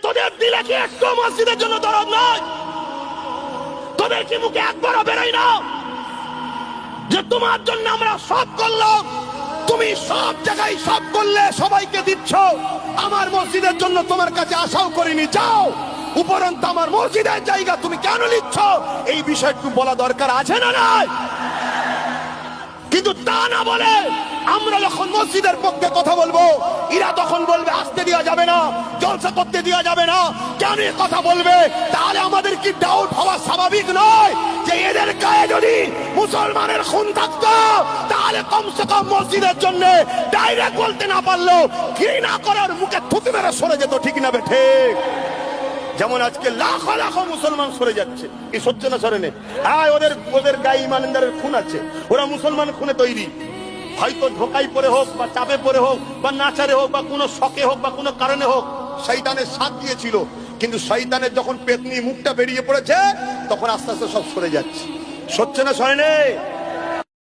তোদের দিলে কি একটু মসজিদের জন্য দরদ নয়? তোদের কি মুখে একবারও বেরোয় না যে তোমার জন্য আমরা সব করলাম? তুমি সব জায়গায় সব করলে, সবাইকে দিচ্ছ, আমার মসজিদের জন্য তোমার কাছে আশাও করিনি। যাও, উপরন্ত আমার মসজিদের জায়গা তুমি কেন নিচ্ছ? এই বিষয়টুকু বলা দরকার আছে না নাই? কিন্তু তা না বলে আমরা যখন মসজিদের পক্ষে কথা বলবো, এরা তখন বলবে আসতে দেওয়া যাবে না, জলসা করতে দেওয়া যাবে না। কেন কথা বলবে? তাহলে আমাদের কি ডাউট হওয়া স্বাভাবিক নয় যে এদের গায়ে যদি মুসলমানের খুন থাকতো তাহলে কমসে কম মসজিদের জন্য ডাইরেক্ট বলতে না পারলো ঘৃণা করার মুখে থুতু মেরে সরে যেত, ঠিক না বে ঠিক? যেমন আজকে লাখো লাখো মুসলমান সরে যাচ্ছে, কি সচ্ছে না সরে নে? হ্যাঁ, ওদের গায়ে ইমানদারের খুন আছে, ওরা মুসলমান খুনে তৈরি। হয়তো ধোকায় পড়ে হোক বা চাপে পড়ে হোক বা নাচারে হোক বা কোনো শখে হোক বা কোনো কারণে হোক শয়তানের সাথ দিয়েছিল, কিন্তু শয়তানের যখন পেতনি মুখটা বেরিয়ে পড়েছে তখন আস্তে আস্তে সব সরে যাচ্ছে। সচ্ছে না সরে নে?